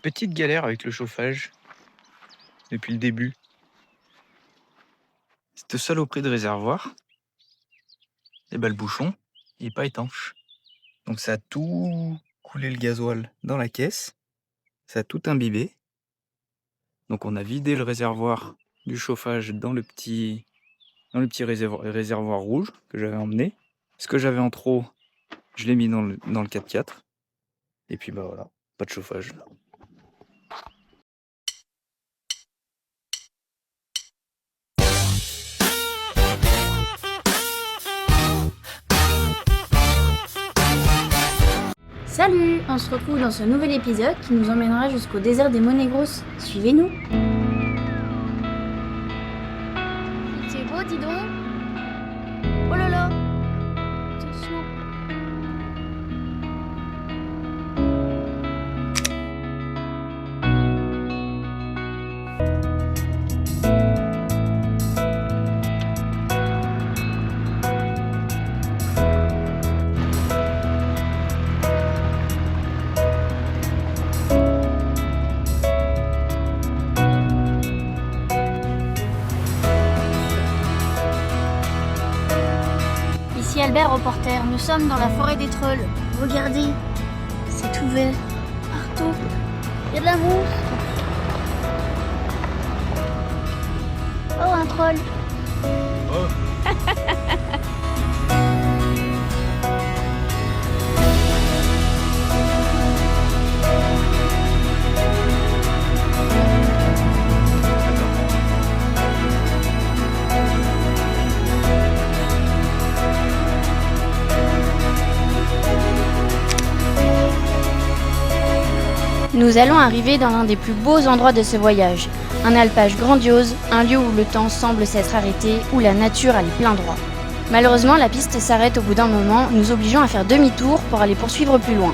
petite galère avec le chauffage depuis le début. Cette saloperie de réservoir, et le bouchon, il est pas étanche. Donc ça a tout coulé le gasoil dans la caisse, ça a tout imbibé. Donc on a vidé le réservoir du chauffage dans le petit réservoir rouge que j'avais emmené. Ce que j'avais en trop, je l'ai mis dans le 4x4. Et puis voilà, pas de chauffage. Salut, on se retrouve dans ce nouvel épisode qui nous emmènera jusqu'au désert des Monegros. Suivez-nous. C'est beau, dis donc. Oh là là, attention. Ici Albert, reporter, nous sommes dans la forêt des trolls. Regardez, c'est ouvert partout. Il y a de la mousse. Oh, un troll. Nous allons arriver dans l'un des plus beaux endroits de ce voyage. Un alpage grandiose, un lieu où le temps semble s'être arrêté, où la nature allait plein droit. Malheureusement, la piste s'arrête au bout d'un moment, nous obligeant à faire demi-tour pour aller poursuivre plus loin.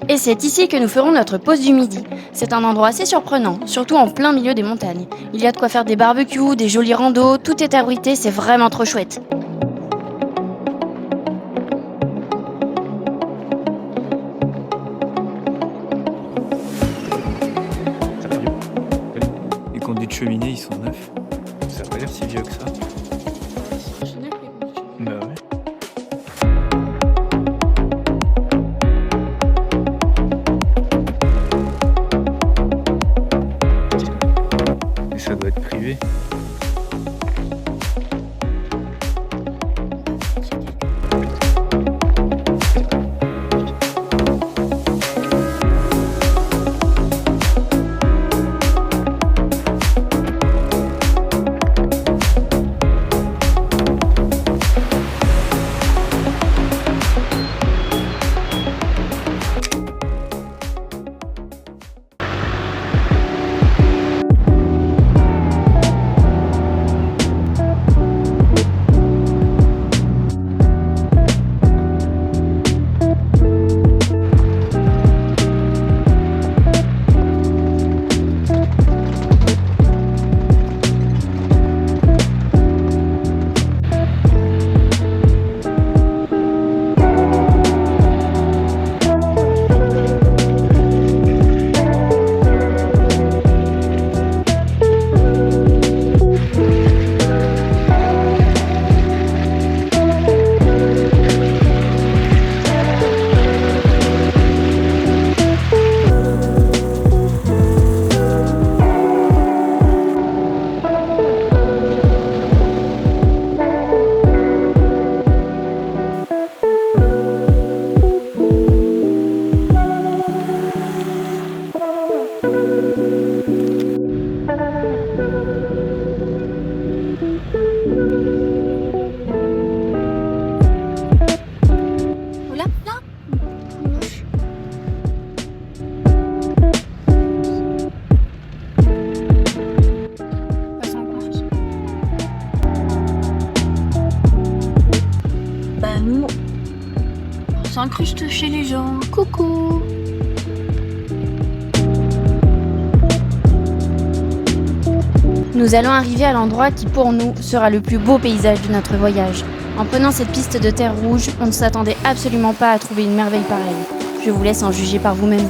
Et c'est ici que nous ferons notre pause du midi. C'est un endroit assez surprenant, surtout en plein milieu des montagnes. Il y a de quoi faire des barbecues, des jolis randos, tout est abrité, c'est vraiment trop chouette. Les conduits de cheminée, ils sont neufs. Ça a pas l'air si vieux que ça. Bah ouais. Mais ça doit être privé. nous, on s'incruste chez les gens. Coucou. Nous allons arriver à l'endroit qui pour nous sera le plus beau paysage de notre voyage. En prenant cette piste de terre rouge, on ne s'attendait absolument pas à trouver une merveille pareille. Je vous laisse en juger par vous-même.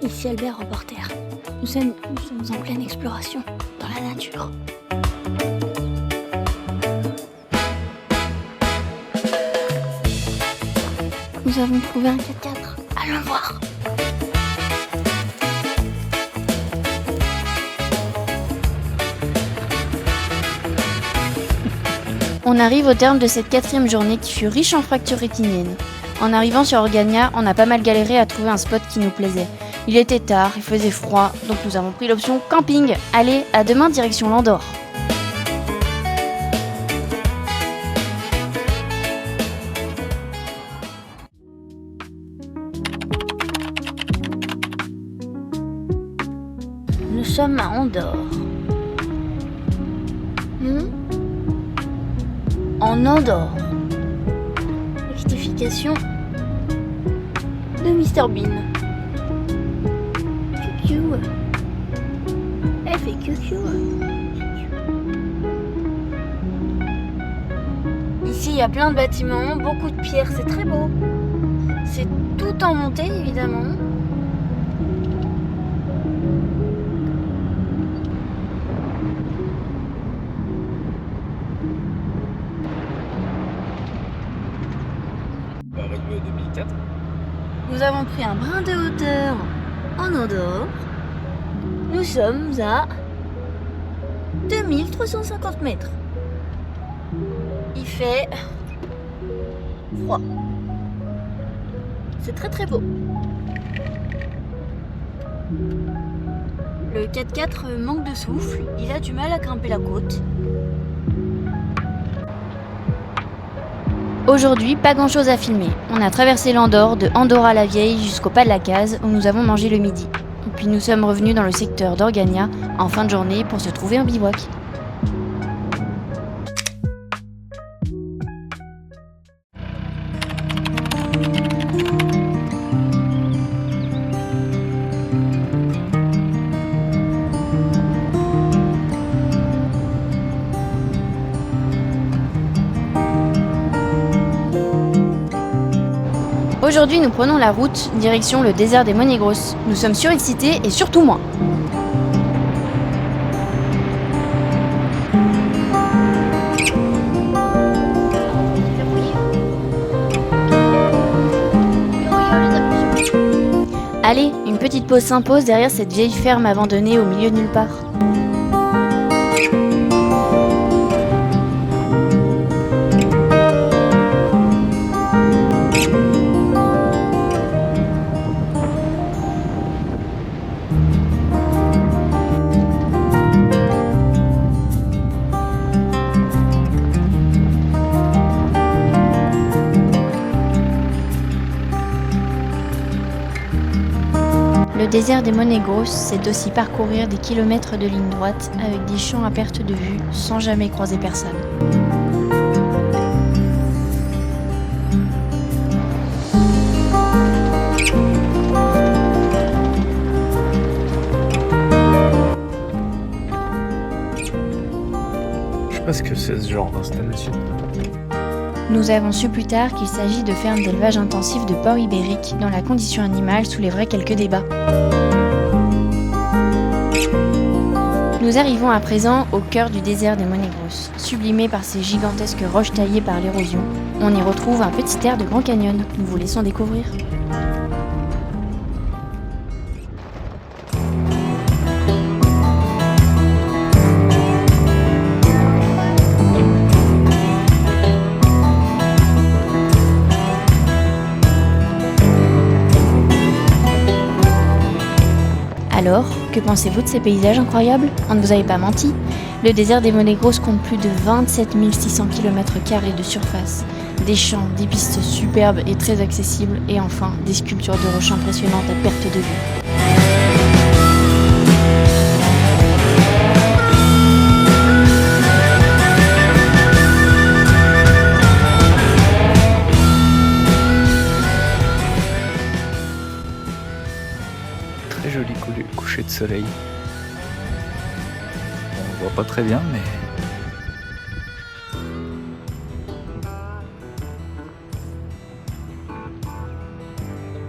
Ici Albert, reporter. Nous sommes en pleine exploration, dans la nature. Nous avons trouvé un 4x4. Allons le voir. On arrive au terme de cette 4e journée qui fut riche en fractures rétiniennes. En arrivant sur Orgagna, on a pas mal galéré à trouver un spot qui nous plaisait. Il était tard, il faisait froid, donc nous avons pris l'option camping. Allez, à demain direction l'Andorre. Nous sommes à Andorre. En Andorre. Rectification de Mr Bean. QQ. Elle fait QQ. Ici, il y a plein de bâtiments, beaucoup de pierres, c'est très beau. C'est tout en montée, évidemment. Nous avons pris un brin de hauteur en Andorre. Nous sommes à 2350 mètres. Il fait froid. C'est très très beau. Le 4x4 manque de souffle. Il a du mal à grimper la côte. Aujourd'hui, pas grand chose à filmer. On a traversé l'Andorre de Andorra-la-Vieille jusqu'au pas de la Case où nous avons mangé le midi. Et puis nous sommes revenus dans le secteur d'Orgagna en fin de journée pour se trouver un bivouac. Aujourd'hui, nous prenons la route, direction le désert des Monegros. Nous sommes surexcités et surtout moi. Allez, une petite pause s'impose derrière cette vieille ferme abandonnée au milieu de nulle part. Le désert des Monegros, c'est aussi parcourir des kilomètres de ligne droite avec des champs à perte de vue sans jamais croiser personne. Je sais pas ce que c'est ce genre d'installation. Nous avons su plus tard qu'il s'agit de fermes d'élevage intensif de porcs ibériques dont la condition animale soulèverait quelques débats. Nous arrivons à présent au cœur du désert des Monegros. Sublimé par ces gigantesques roches taillées par l'érosion, on y retrouve un petit air de Grand Canyon. Nous vous laissons découvrir. Alors, que pensez-vous de ces paysages incroyables ? On ne vous avait pas menti. Le désert des Monegros compte plus de 27 600 km² de surface, des champs, des pistes superbes et très accessibles, et enfin des sculptures de roches impressionnantes à perte de vue. Très joli coucher de soleil. On voit pas très bien, mais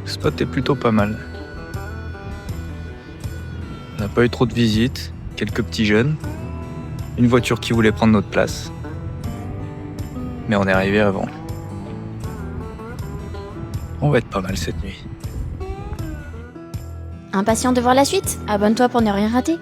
le spot est plutôt pas mal. On n'a pas eu trop de visites, quelques petits jeunes, une voiture qui voulait prendre notre place. Mais on est arrivé avant. On va être pas mal cette nuit. Impatient de voir la suite ? Abonne-toi pour ne rien rater.